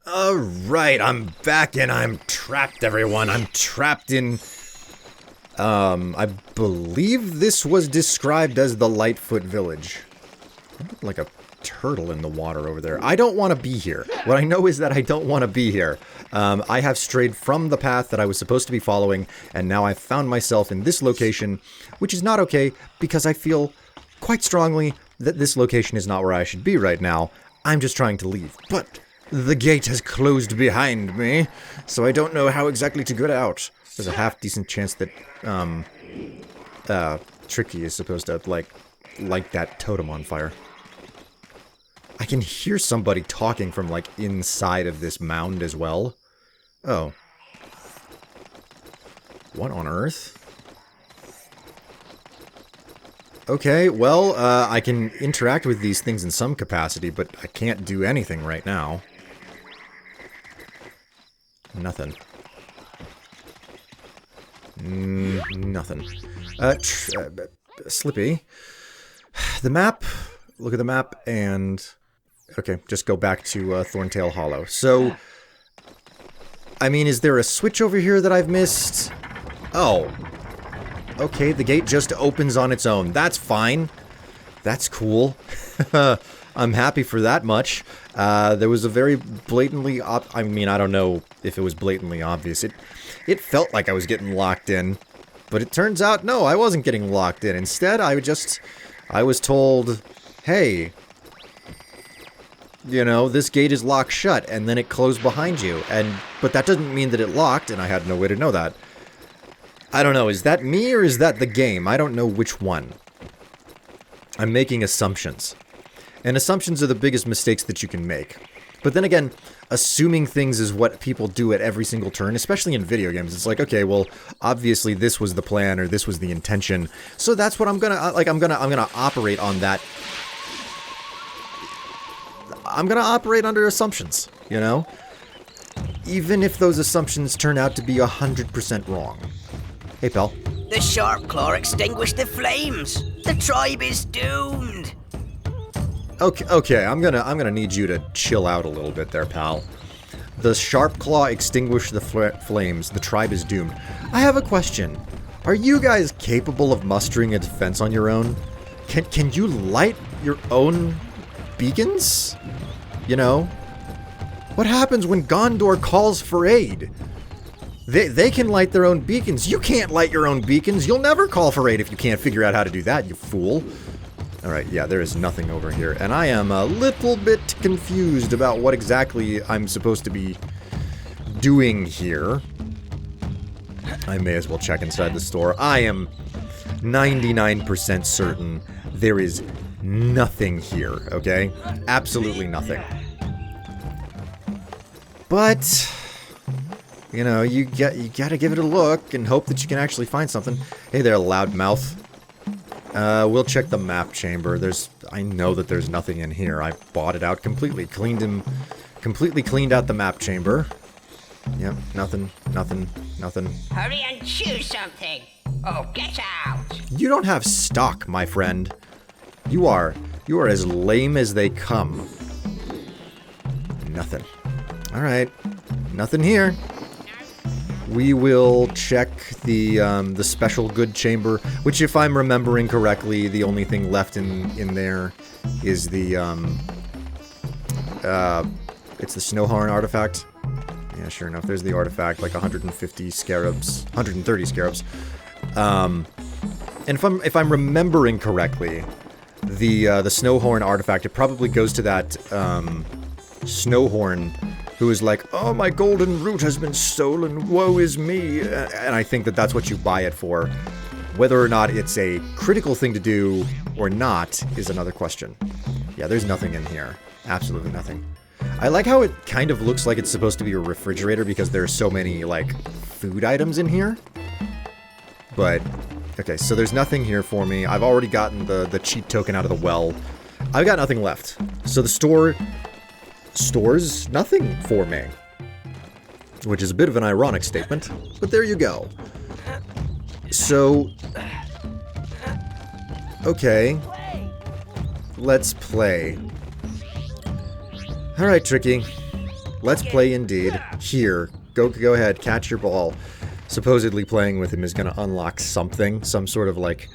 Alright, I'm back and I'm trapped, everyone. I'm trapped in... I believe this was described as the Lightfoot Village. I look like a turtle in the water over there. I don't want to be here. What I know is that I don't want to be here. I have strayed from the path that I was supposed to be following, and now I've found myself in this location, which is not okay, because I feel quite strongly that this location is not where I should be right now. I'm just trying to leave. But the gate has closed behind me, so I don't know how exactly to get out. There's a half-decent chance that, Tricky is supposed to, light that totem on fire. I can hear somebody talking from, inside of this mound as well. Oh. What on earth? Okay, well, I can interact with these things in some capacity, but I can't do anything right now. Nothing. Nothing. Slippy. The map. Look at the map and... Okay, just go back to Thorntail Hollow. So, I mean, is there a switch over here that I've missed? Oh. Okay, the gate just opens on its own. That's fine. That's cool. I'm happy for that much. There was a very blatantly... I mean, I don't know if it was blatantly obvious. It felt like I was getting locked in. But it turns out, no, I wasn't getting locked in. Instead, I was told, hey... You know, this gate is locked shut, and then it closed behind you. But that doesn't mean that it locked, and I had no way to know that. I don't know, is that me or is that the game? I don't know which one. I'm making assumptions. And assumptions are the biggest mistakes that you can make. But then again, assuming things is what people do at every single turn, especially in video games. It's like, okay, well, obviously this was the plan, or this was the intention. So that's what I'm gonna, I'm gonna operate on that. I'm gonna operate under assumptions, you know? Even if those assumptions turn out to be 100% wrong. Hey, pal. The Sharp Claw extinguished the flames. The tribe is doomed. Okay, I'm gonna need you to chill out a little bit there, pal. The Sharp Claw extinguished the flames. The tribe is doomed. I have a question. Are you guys capable of mustering a defense on your own? Can you light your own beacons? You know? What happens when Gondor calls for aid? They can light their own beacons. You can't light your own beacons. You'll never call for aid if you can't figure out how to do that, you fool. Alright, yeah, there is nothing over here. And I am a little bit confused about what exactly I'm supposed to be doing here. I may as well check inside the store. I am 99% certain there is nothing here, okay? Absolutely nothing. But, you know, you gotta give it a look and hope that you can actually find something. Hey there, loudmouth. We'll check the map chamber. I know that there's nothing in here. I bought it out completely. Completely cleaned out the map chamber. Yep, nothing. Hurry and choose something. Oh, get out. You don't have stock, my friend. You are as lame as they come. Nothing. Alright. Nothing here. We will check the special good chamber, which, if I'm remembering correctly, the only thing left in there is the, it's the Snowhorn artifact. Yeah, sure enough, there's the artifact, like 150 scarabs, 130 scarabs. And if I'm remembering correctly, the Snowhorn artifact, it probably goes to that, Snowhorn, who is like, oh, my golden root has been stolen, woe is me, and I think that that's what you buy it for. Whether or not it's a critical thing to do or not is another question. Yeah, there's nothing in here. Absolutely nothing. I like how it kind of looks like it's supposed to be a refrigerator because there are so many, like, food items in here. But, okay, so there's nothing here for me. I've already gotten the cheat token out of the well. I've got nothing left. So the store stores nothing for me. Which is a bit of an ironic statement, but there you go. So, okay, let's play. Alright, Tricky. Let's play indeed. Here. Go ahead, catch your ball. Supposedly playing with him is going to unlock something. Some sort of, like,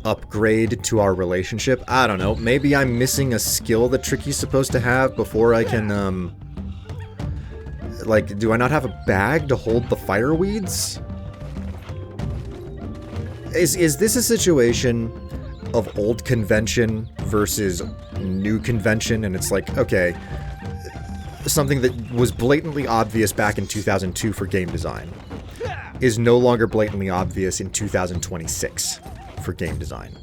upgrade to our relationship. I don't know. Maybe I'm missing a skill that Tricky's supposed to have before I can, like, do I not have a bag to hold the fireweeds? Is this a situation of old convention versus new convention? And it's like, okay, something that was blatantly obvious back in 2002 for game design is no longer blatantly obvious in 2026 for game design.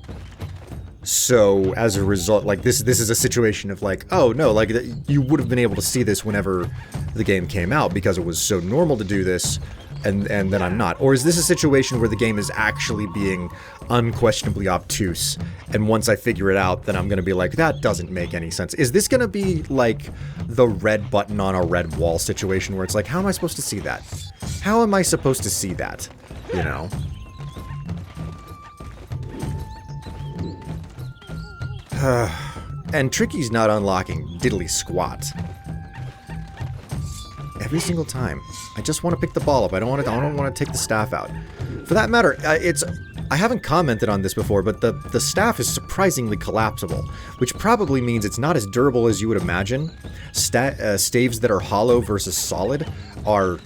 So as a result, like this is a situation of like, oh no, like you would have been able to see this whenever the game came out because it was so normal to do this, and then I'm not. Or is this a situation where the game is actually being unquestionably obtuse, and once I figure it out, then I'm gonna be like, that doesn't make any sense. Is this gonna be like the red button on a red wall situation where it's like, how am I supposed to see that? How am I supposed to see that? You know? And Tricky's not unlocking diddly squat. Every single time. I just want to pick the ball up. I don't want to take the staff out. For that matter, I haven't commented on this before, but the staff is surprisingly collapsible, which probably means it's not as durable as you would imagine. Staves that are hollow versus solid are...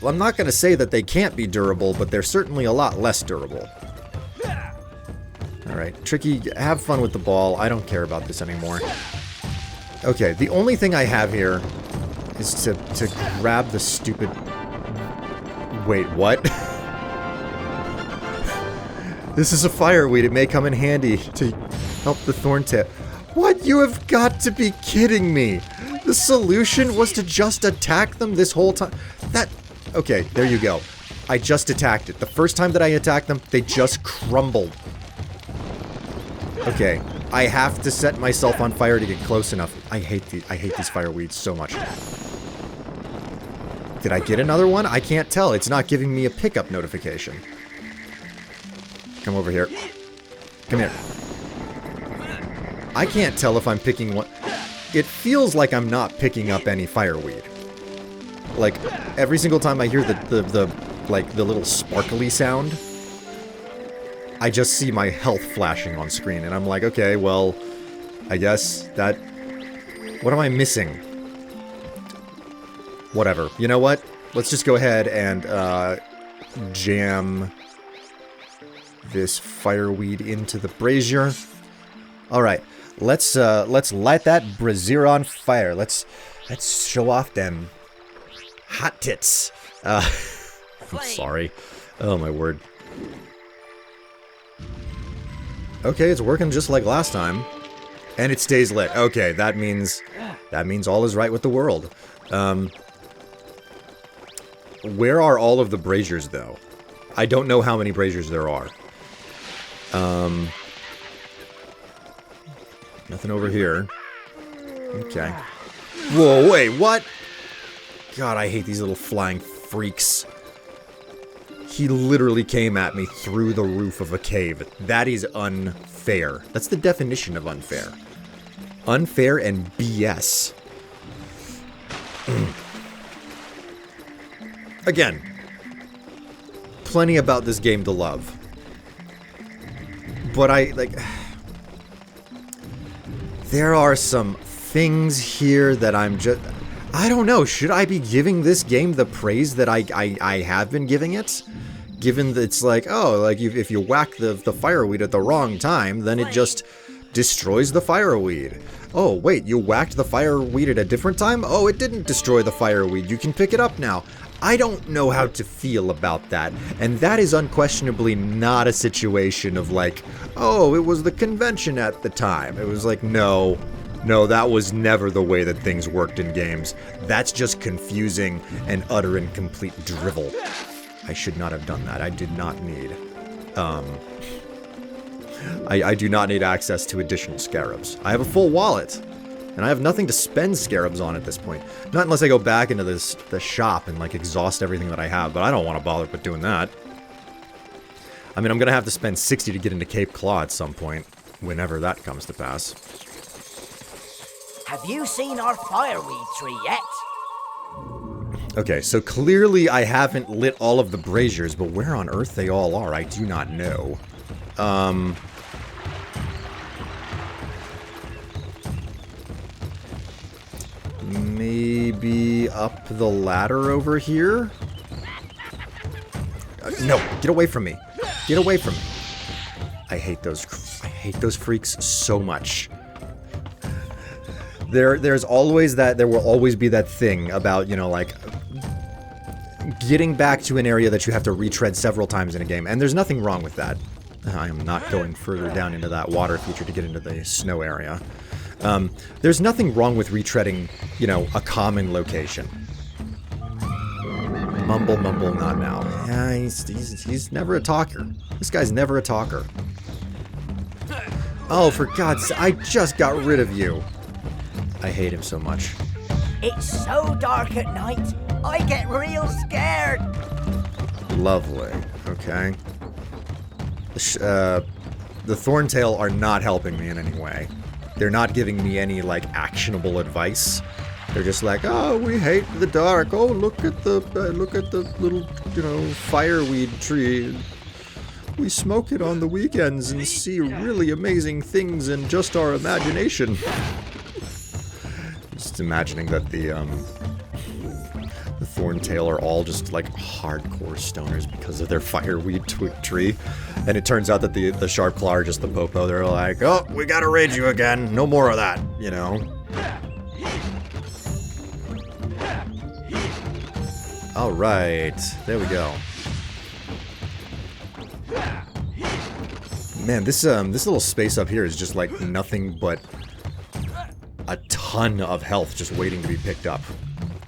Well, I'm not going to say that they can't be durable, but they're certainly a lot less durable. Alright, Tricky, have fun with the ball. I don't care about this anymore. Okay, the only thing I have here is to grab the stupid... Wait, what? This is a fireweed. It may come in handy to help the thorn tip. What? You have got to be kidding me! The solution was to just attack them this whole time? Okay, there you go. I just attacked it. The first time that I attacked them, they just crumbled. Okay, I have to set myself on fire to get close enough. I hate these fireweeds so much. Did I get another one? I can't tell. It's not giving me a pickup notification. Come over here. Come here. I can't tell if I'm picking one. It feels like I'm not picking up any fireweed. Like, every single time I hear the little sparkly sound, I just see my health flashing on screen, and I'm like, okay, well, I guess that... What am I missing? Whatever. You know what? Let's just go ahead and, jam this fireweed into the brazier. Alright, let's light that brazier on fire. Let's show off them hot tits. I'm sorry. Oh, my word. Okay, it's working just like last time. And it stays lit. Okay, that means all is right with the world. Where are all of the braziers, though? I don't know how many braziers there are. Nothing over here. Okay. Whoa, wait, what? God, I hate these little flying freaks. He literally came at me through the roof of a cave. That is unfair. That's the definition of unfair. Unfair and BS. Again, plenty about this game to love. But there are some things here that I'm just... I don't know, should I be giving this game the praise that I have been giving it? Given that it's like, oh, like if you whack the fireweed at the wrong time, then it just destroys the fireweed. Oh, wait, you whacked the fireweed at a different time? Oh, it didn't destroy the fireweed. You can pick it up now. I don't know how to feel about that. And that is unquestionably not a situation of like, oh, it was the convention at the time. It was like, no, that was never the way that things worked in games. That's just confusing and utter and complete drivel. I should not have done that. I did not need, I do not need access to additional scarabs. I have a full wallet, and I have nothing to spend scarabs on at this point. Not unless I go back into the shop and, like, exhaust everything that I have, but I don't want to bother with doing that. I mean, I'm gonna have to spend 60 to get into Cape Claw at some point, whenever that comes to pass. Have you seen our fireweed tree yet? Okay, so clearly I haven't lit all of the braziers, but where on earth they all are, I do not know. Maybe up the ladder over here? No, get away from me. Get away from me. I hate those freaks so much. There will always be that thing about, you know, like getting back to an area that you have to retread several times in a game, and there's nothing wrong with that. I am not going further down into that water feature to get into the snow area. There's nothing wrong with retreading, you know, a common location. Mumble, mumble, not now. Yeah, he's never a talker. This guy's never a talker. Oh, for God's sake, I just got rid of you. I hate him so much. It's so dark at night, I get real scared. Lovely. Okay. The Thorntail are not helping me in any way. They're not giving me any, like, actionable advice. They're just like, oh, we hate the dark. Oh, look at the little, you know, fireweed tree. We smoke it on the weekends and see really amazing things in just our imagination. Just imagining that the Thorntail are all just like hardcore stoners because of their fireweed tree, and it turns out that the Sharpclaw are just the popo. They're like, oh, we gotta raid you again. No more of that, you know. All right, there we go. Man, this little space up here is just like nothing but a ton of health just waiting to be picked up.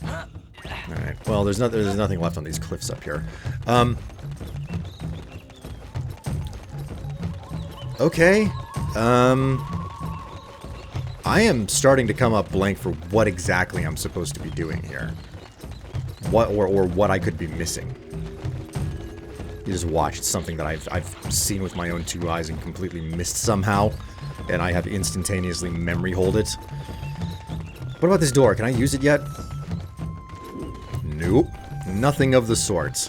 Alright, well, there's nothing left on these cliffs up here. Okay. I am starting to come up blank for what exactly I'm supposed to be doing here. What, or what I could be missing. You just watch. It's something that I've seen with my own two eyes and completely missed somehow. And I have instantaneously memory hold it. What about this door? Can I use it yet? Nope. Nothing of the sort.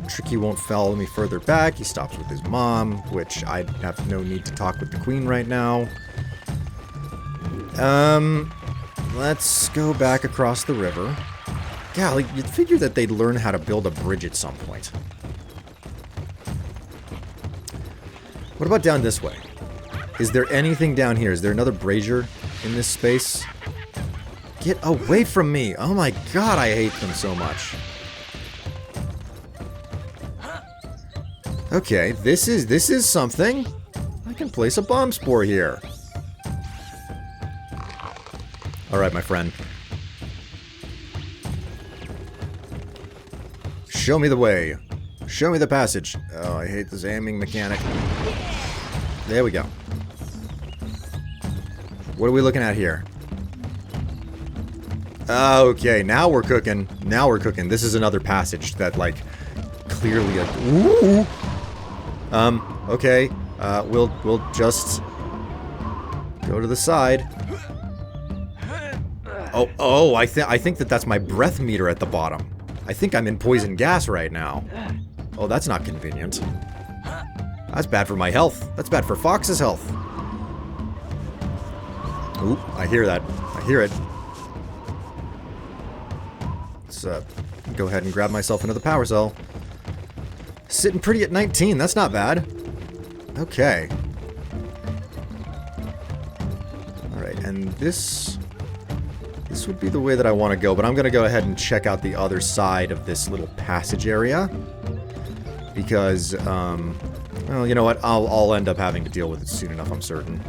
Tricky won't follow me further back. He stops with his mom, which I have no need to talk with the queen right now. Let's go back across the river. Golly, you'd figure that they'd learn how to build a bridge at some point. What about down this way? Is there anything down here? Is there another brazier in this space? Get away from me! Oh my god, I hate them so much. Okay, this is something. I can place a bomb spore here. Alright, my friend. Show me the way. Show me the passage. Oh, I hate this aiming mechanic. There we go. What are we looking at here? Okay, now we're cooking. Now we're cooking. This is another passage that, like, clearly ooh! Okay. We'll just go to the side. Oh, I think that's my breath meter at the bottom. I think I'm in poison gas right now. Oh, that's not convenient. That's bad for my health. That's bad for Fox's health. Oop, I hear that. I hear it. Let's go ahead and grab myself another power cell. Sitting pretty at 19. That's not bad. Okay. Alright, and this would be the way that I want to go, but I'm going to go ahead and check out the other side of this little passage area. Because, well, you know what? I'll end up having to deal with it soon enough, I'm certain.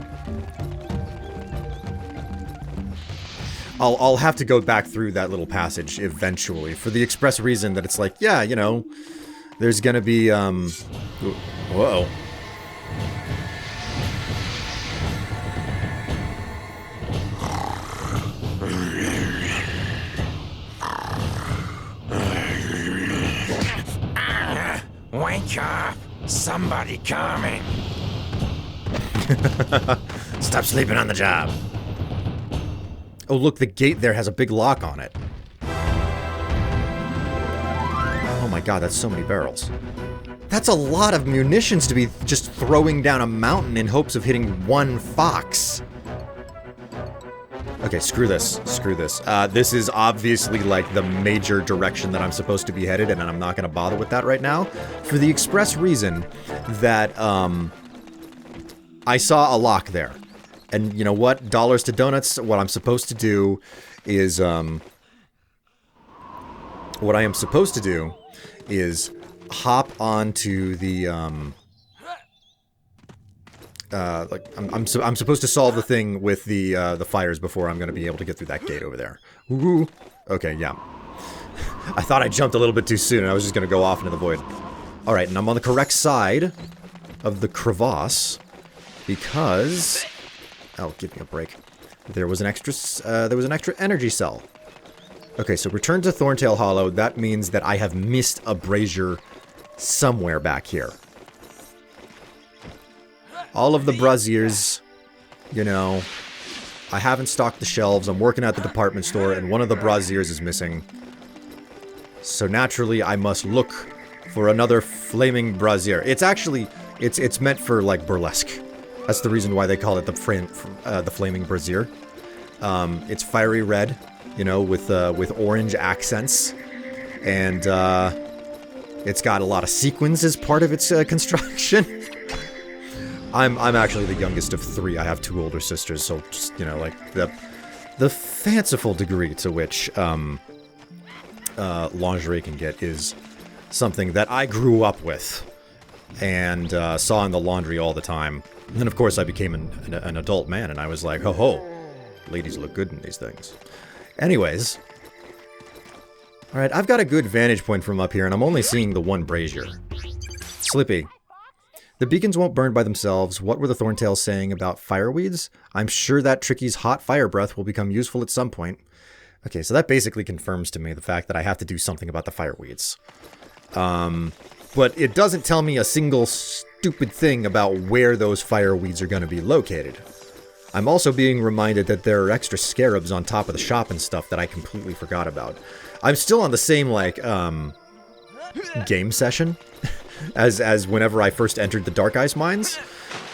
I'll have to go back through that little passage eventually, for the express reason that it's like, yeah, you know, there's gonna be, whoa. Wake up! Somebody coming! Stop sleeping on the job. Oh, look, the gate there has a big lock on it. Oh my god, that's so many barrels. That's a lot of munitions to be just throwing down a mountain in hopes of hitting one fox. Okay, screw this. Screw this. This is obviously, like, the major direction that I'm supposed to be headed, and I'm not going to bother with that right now. For the express reason that, I saw a lock there. And you know what? Dollars to donuts, what I'm supposed to do is, what I am supposed to do is hop onto the, like, I'm supposed to solve the thing with the fires before I'm going to be able to get through that gate over there. Woo-hoo. Okay, yeah. I thought I jumped a little bit too soon, and I was just going to go off into the void. Alright, and I'm on the correct side of the crevasse, because... Oh, give me a break. There was an extra energy cell. Okay, so return to Thorntail Hollow. That means that I have missed a brazier somewhere back here. All of the braziers, you know, I haven't stocked the shelves. I'm working at the department store, and one of the braziers is missing. So naturally, I must look for another flaming brazier. It's actually, it's meant for, like, burlesque. That's the reason why they call it the flaming brazier. It's fiery red, you know, with orange accents, and it's got a lot of sequins as part of its construction. I'm actually the youngest of 3. I have 2 older sisters, so just, you know, like the fanciful degree to which lingerie can get is something that I grew up with and saw in the laundry all the time. And then, of course, I became an adult man, and I was like, ho-ho, ladies look good in these things. Anyways. Alright, I've got a good vantage point from up here, and I'm only seeing the one brazier. Slippy. The beacons won't burn by themselves. What were the Thorntails saying about fireweeds? I'm sure that Tricky's hot fire breath will become useful at some point. Okay, so that basically confirms to me the fact that I have to do something about the fireweeds. But it doesn't tell me a single stupid thing about where those fireweeds are going to be located. I'm also being reminded that there are extra scarabs on top of the shop and stuff that I completely forgot about. I'm still on the same, like, game session as whenever I first entered the Dark Ice Mines.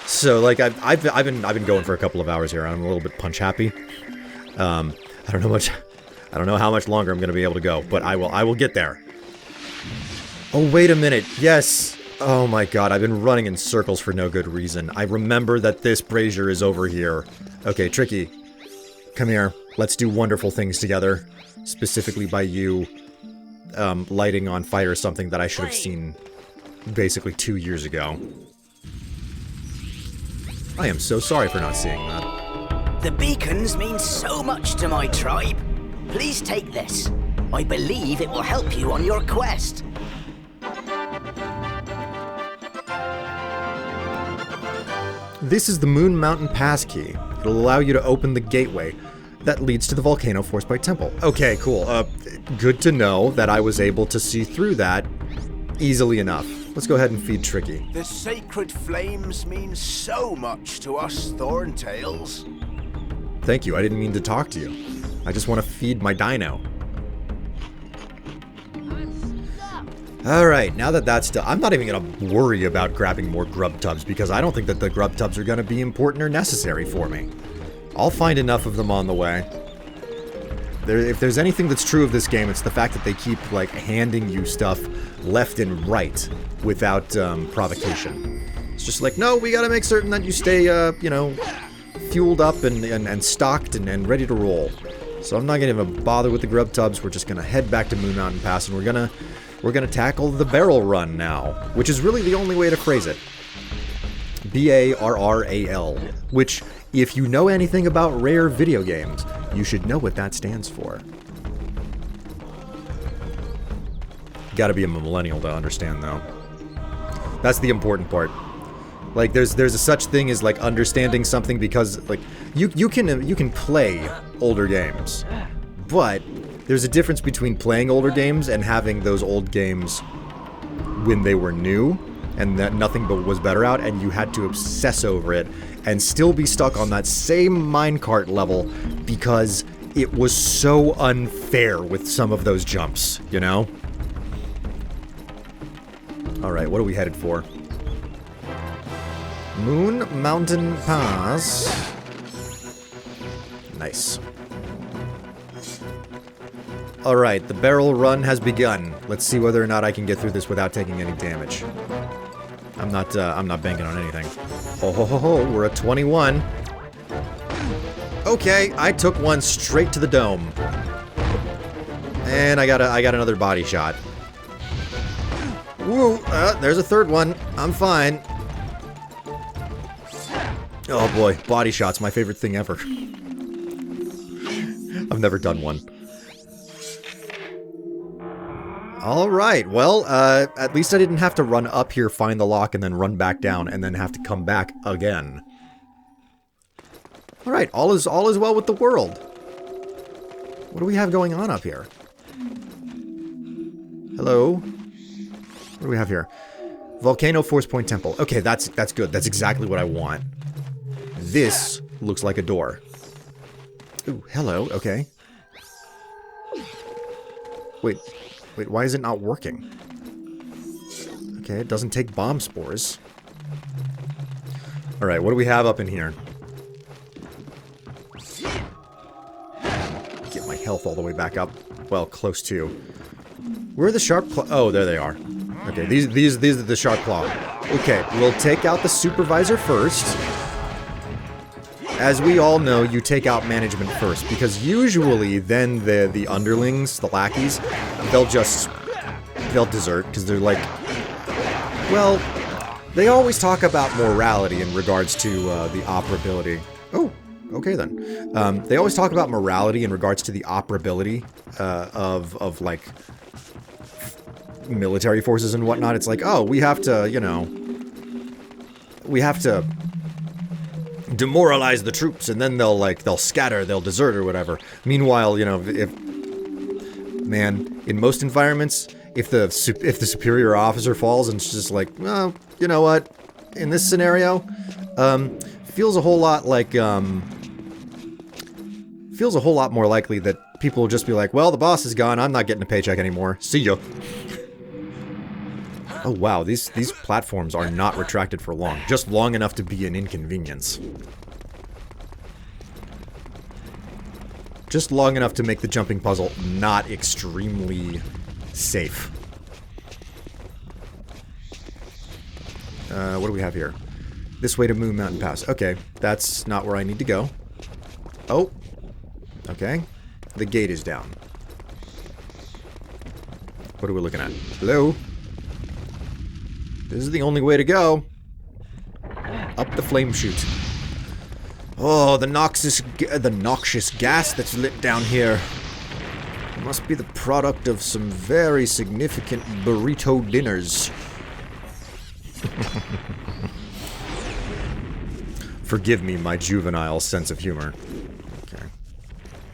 So, like, I've been going for a couple of hours here. I'm a little bit punch happy. I don't know how much longer I'm going to be able to go, but I will get there. Oh, wait a minute. Yes. Oh my god, I've been running in circles for no good reason. I remember that this brazier is over here. Okay, Tricky. Come here. Let's do wonderful things together. Specifically by you, lighting on fire something that I should have seen basically 2 years ago. I am so sorry for not seeing that. The beacons mean so much to my tribe. Please take this. I believe it will help you on your quest. This is the Moon Mountain Passkey. It'll allow you to open the gateway that leads to the Volcano Forcebite Temple. Okay, cool. Good to know that I was able to see through that easily enough. Let's go ahead and feed Tricky. The sacred flames mean so much to us Thorntails. Thank you, I didn't mean to talk to you. I just want to feed my dino. Alright, now that that's done, I'm not even going to worry about grabbing more grub tubs because I don't think that the grub tubs are going to be important or necessary for me. I'll find enough of them on the way. If there's anything that's true of this game, it's the fact that they keep, like, handing you stuff left and right without provocation. It's just like, no, we gotta make certain that you stay, you know, fueled up and stocked and ready to roll. So I'm not gonna even bother with the grub tubs. We're just gonna head back to Moon Mountain Pass, and we're gonna tackle the barrel run now, which is really the only way to phrase it. B-A-R-R-A-L, which, if you know anything about Rare video games, you should know what that stands for. Gotta be a millennial to understand, though. That's the important part. Like, there's a such thing as, like, understanding something because, like, you can play older games, but there's a difference between playing older games and having those old games when they were new and that nothing but was better out, and you had to obsess over it and still be stuck on that same minecart level because it was so unfair with some of those jumps, you know? Alright, what are we headed for? Moon Mountain Pass. Nice. Alright, the barrel run has begun. Let's see whether or not I can get through this without taking any damage. I'm not banking on anything. Ho ho ho ho, we're at 21. Okay, I took one straight to the dome. And I got another body shot. Woo, there's a third one. I'm fine. Oh boy, body shots, my favorite thing ever. I've never done one. Alright, well, at least I didn't have to run up here, find the lock, and then run back down, and then have to come back again. Alright, all is well with the world. What do we have going on up here? Hello? What do we have here? Volcano Force Point Temple. Okay, that's good. That's exactly what I want. This looks like a door. Ooh, hello. Okay. Wait, why is it not working? Okay, it doesn't take bomb spores. Alright, what do we have up in here? Get my health all the way back up. Well, close to. Where are the sharp claw? Oh, there they are. Okay, these are the sharp claw. Okay, we'll take out the supervisor first. As we all know, you take out management first, because usually then the underlings, the lackeys, they'll desert, because they're like, well, they always talk about morality in regards to the operability. Oh, okay then. They always talk about morality in regards to the operability of like military forces and whatnot. It's like, oh, we have to, you know, we have to demoralize the troops, and then they'll scatter, they'll desert or whatever. Meanwhile, you know, in most environments, if the superior officer falls and it's just like, well, you know what? In this scenario, feels a whole lot like feels a whole lot more likely that people will just be like, well, the boss is gone, I'm not getting a paycheck anymore. See ya. Oh wow, these platforms are not retracted for long. Just long enough to be an inconvenience. Just long enough to make the jumping puzzle not extremely safe. What do we have here? This way to Moon Mountain Pass. Okay, that's not where I need to go. Oh. Okay. The gate is down. What are we looking at? Hello? This is the only way to go. Up the flame chute. Oh, the noxious gas that's lit down here. Must be the product of some very significant burrito dinners. Forgive me my juvenile sense of humor. Okay.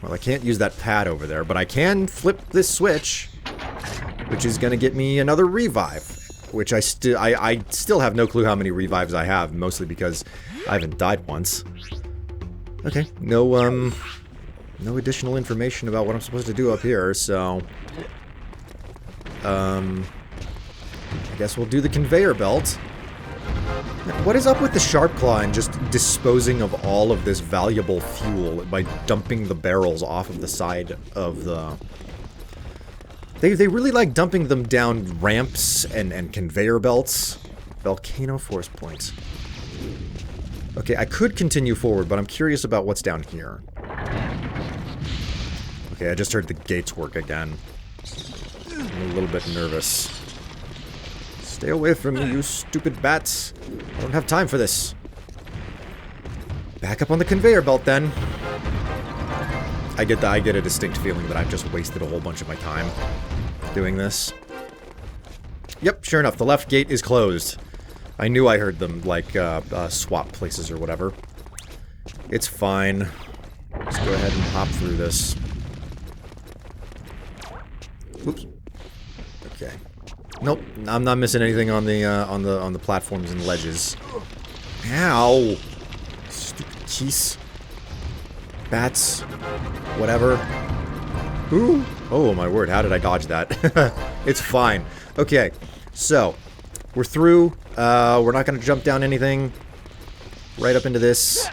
Well, I can't use that pad over there, but I can flip this switch, which is going to get me another revive. Which I still have no clue how many revives I have, mostly because I haven't died once. Okay, no additional information about what I'm supposed to do up here, so I guess we'll do the conveyor belt. What is up with the sharp claw and just disposing of all of this valuable fuel by dumping the barrels off of the side of the... They really like dumping them down ramps and conveyor belts. Volcano Force Points. Okay, I could continue forward, but I'm curious about what's down here. Okay, I just heard the gates work again. I'm a little bit nervous. Stay away from me, you stupid bats. I don't have time for this. Back up on the conveyor belt, then. I get a distinct feeling that I've just wasted a whole bunch of my time doing this. Yep, sure enough, the left gate is closed. I knew I heard them, like, swap places or whatever. It's fine. Let's go ahead and hop through this. Oops. Okay. Nope, I'm not missing anything on the platforms and ledges. Ow! Stupid keys. Bats. Whatever. Ooh. Oh, my word. How did I dodge that? It's fine. Okay. So, we're through. We're not going to jump down anything. Right up into this.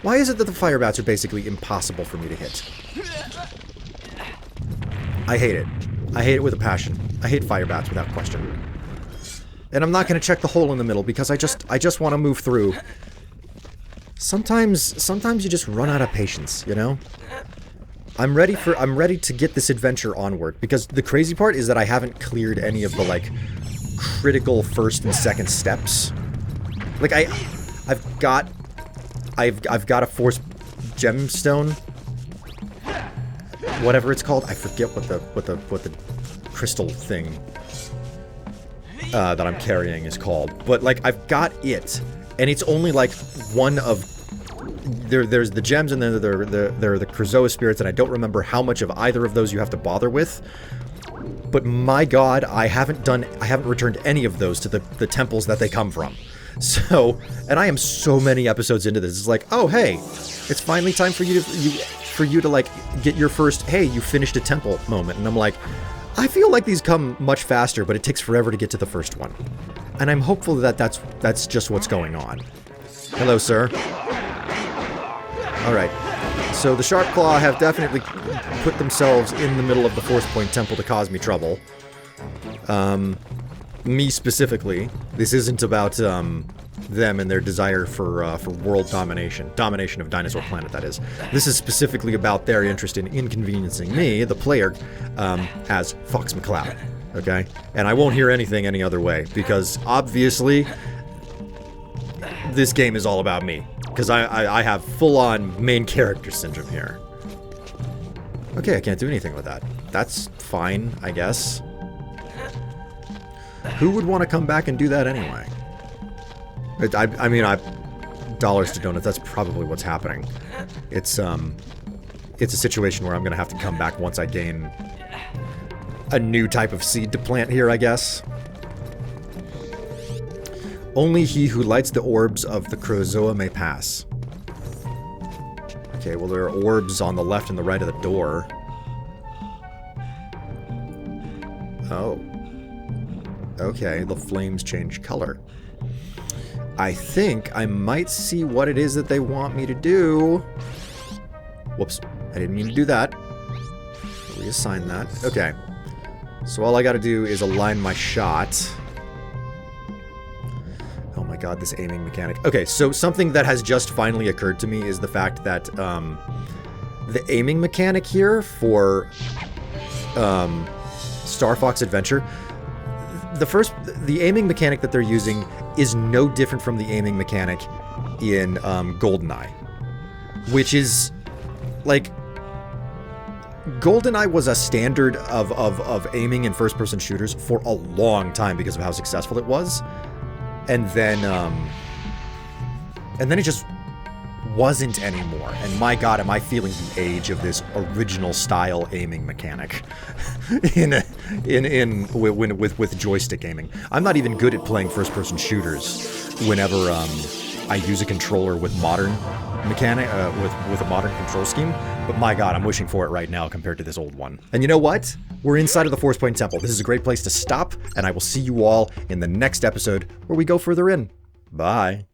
Why is it that the fire bats are basically impossible for me to hit? I hate it. I hate it with a passion. I hate fire bats without question. And I'm not going to check the hole in the middle because I just want to move through. Sometimes you just run out of patience, you know? I'm ready to get this adventure onward, because the crazy part is that I haven't cleared any of the, like, critical first and second steps. Like, I've got a force gemstone, whatever it's called. I forget what the crystal thing that I'm carrying is called. But, like, I've got it, and it's only, like, one of... There's the gems, and then there are the Krazoa spirits, and I don't remember how much of either of those you have to bother with. But my god, I haven't returned any of those to the temples that they come from. So, and I am so many episodes into this. It's like, oh hey, it's finally time for you to like get your first, hey, you finished a temple moment. And I'm like, I feel like these come much faster, but it takes forever to get to the first one. And I'm hopeful that that's just what's going on. Hello, sir. Alright, so the Sharp Claw have definitely put themselves in the middle of the Force Point Temple to cause me trouble. Me specifically. This isn't about them and their desire for world domination. Domination of Dinosaur Planet, that is. This is specifically about their interest in inconveniencing me, the player, as Fox McCloud. Okay? And I won't hear anything any other way, because obviously this game is all about me. Because I have full-on main character syndrome here. Okay, I can't do anything with that. That's fine, I guess. Who would want to come back and do that anyway? I mean, dollars to donuts, that's probably what's happening. It's a situation where I'm going to have to come back once I gain a new type of seed to plant here, I guess. Only he who lights the orbs of the Krazoa may pass. Okay, well there are orbs on the left and the right of the door. Oh. Okay, the flames change color. I think I might see what it is that they want me to do. Whoops, I didn't mean to do that. Reassign that. Okay. So all I gotta do is align my shot. Oh my god, this aiming mechanic. Okay, so something that has just finally occurred to me is the fact that the aiming mechanic here for Star Fox Adventure, the aiming mechanic that they're using is no different from the aiming mechanic in GoldenEye, which is like GoldenEye was a standard of aiming in first-person shooters for a long time because of how successful it was. And then it just wasn't anymore. And my god, am I feeling the age of this original style aiming mechanic with joystick aiming. I'm not even good at playing first-person shooters whenever I use a controller with modern mechanic with a modern control scheme. But my god, I'm wishing for it right now compared to this old one. And you know what? We're inside of the Force Point Temple. This is a great place to stop, and I will see you all in the next episode where we go further in. Bye.